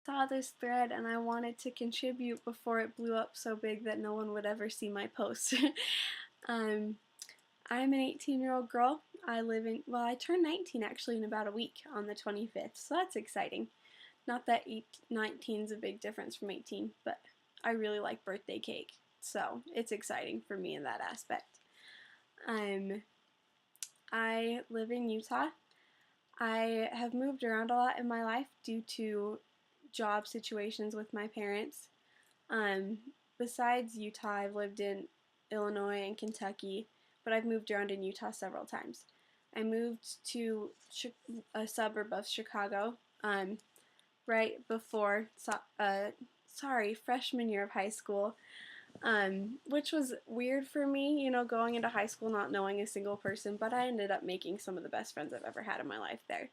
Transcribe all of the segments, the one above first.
saw this thread and I wanted to contribute before it blew up so big that no one would ever see my post. um, I'm an 18-year-old girl. I live in, well, I turn 19 actually in about a week on the 25th, so that's exciting. Not that 19 is a big difference from 18, but I really like birthday cake, so it's exciting for me in that aspect. I live in Utah. I have moved around a lot in my life due to job situations with my parents. Besides Utah, I've lived in Illinois and Kentucky, but I've moved around in Utah several times. I moved to a suburb of Chicago right before, freshman year of high school, which was weird for me, going into high school not knowing a single person, but I ended up making some of the best friends I've ever had in my life there.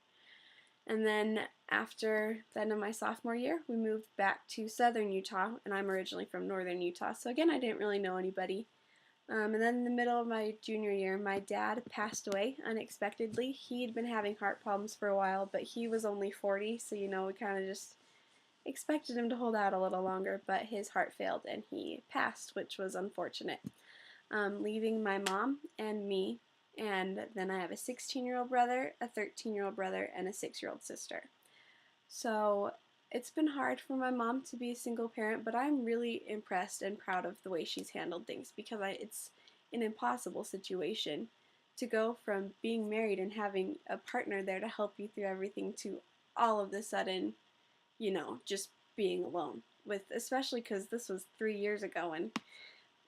And then after the end of my sophomore year, we moved back to southern Utah, and I'm originally from northern Utah, so again, I didn't really know anybody. And then in the middle of my junior year, my dad passed away unexpectedly. He'd been having heart problems for a while, but he was only 40, so we kind of just expected him to hold out a little longer, but his heart failed and he passed, which was unfortunate, leaving my mom and me. And then I have a 16-year-old brother, a 13-year-old brother, and a 6-year-old sister. So it's been hard for my mom to be a single parent, but I'm really impressed and proud of the way she's handled things because it's an impossible situation to go from being married and having a partner there to help you through everything to all of the sudden, just being alone. Especially because this was 3 years ago, and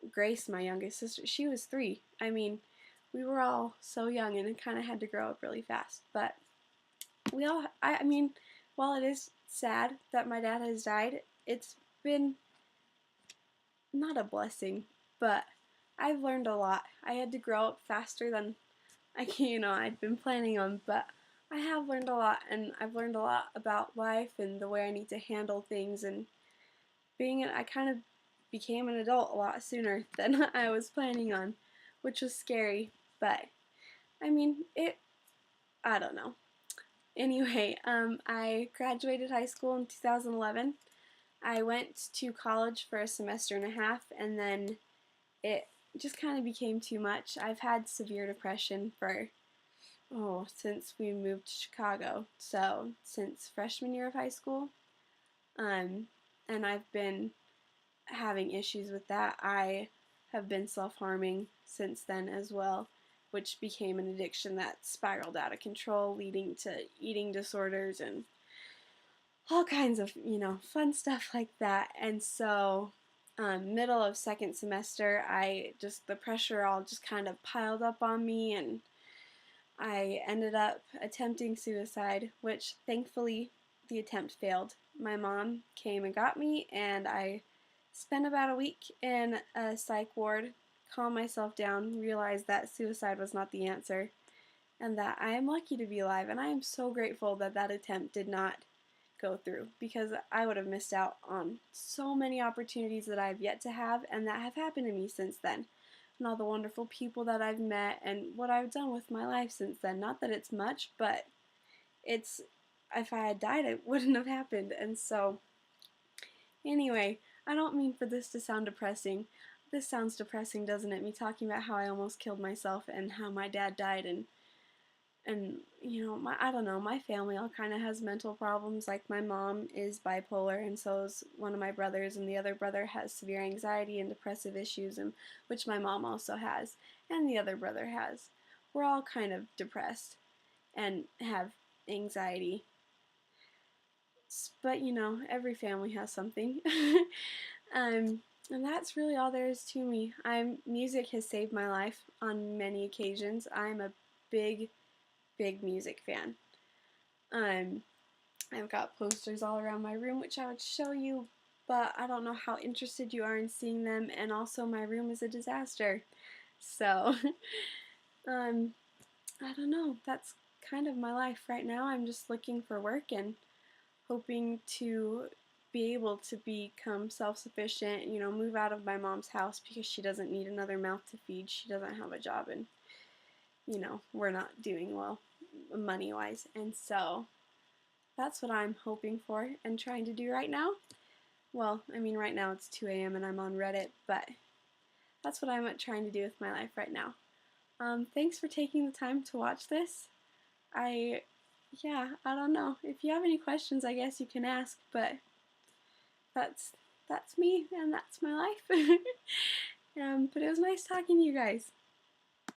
Grace, my youngest sister, she was 3. I mean, we were all so young and it kind of had to grow up really fast. But I mean, while it is sad that my dad has died, it's been not a blessing, but I've learned a lot. I had to grow up faster than I'd been planning on, but I have learned a lot, and I've learned a lot about life and the way I need to handle things, and I kind of became an adult a lot sooner than I was planning on, which was scary, but I mean, I don't know. Anyway, I graduated high school in 2011. I went to college for a semester and a half, and then it just kind of became too much. I've had severe depression since we moved to Chicago, so since freshman year of high school, and I've been having issues with that. I have been self-harming since then as well, which became an addiction that spiraled out of control, leading to eating disorders and all kinds of, fun stuff like that. And so, middle of second semester, the pressure all just kind of piled up on me, and I ended up attempting suicide, which thankfully the attempt failed. My mom came and got me, and I spent about a week in a psych ward, calmed myself down, realized that suicide was not the answer, and that I am lucky to be alive, and I am so grateful that that attempt did not go through, because I would have missed out on so many opportunities that I have yet to have and that have happened to me since then, and all the wonderful people that I've met and what I've done with my life since then. Not that it's much, but if I had died, it wouldn't have happened. And so, anyway, I don't mean for this to sound depressing. This sounds depressing, doesn't it? Me talking about how I almost killed myself and how my dad died, and I don't know, my family all kind of has mental problems. Like, my mom is bipolar, and so is one of my brothers, and the other brother has severe anxiety and depressive issues, and which my mom also has, and the other brother has. We're all kind of depressed and have anxiety. But every family has something. And that's really all there is to me. Music has saved my life on many occasions. I'm a big music fan. I've got posters all around my room, which I would show you, but I don't know how interested you are in seeing them, and also my room is a disaster. So, I don't know, that's kind of my life right now. I'm just looking for work and hoping to be able to become self-sufficient, move out of my mom's house because she doesn't need another mouth to feed. She doesn't have a job, and, we're not doing well money-wise. And so that's what I'm hoping for and trying to do right now. Well, I mean, right now it's 2 a.m. and I'm on Reddit, but that's what I'm trying to do with my life right now. Thanks for taking the time to watch this. Yeah, I don't know. If you have any questions, I guess you can ask, but that's that's me and that's my life. But it was nice talking to you guys.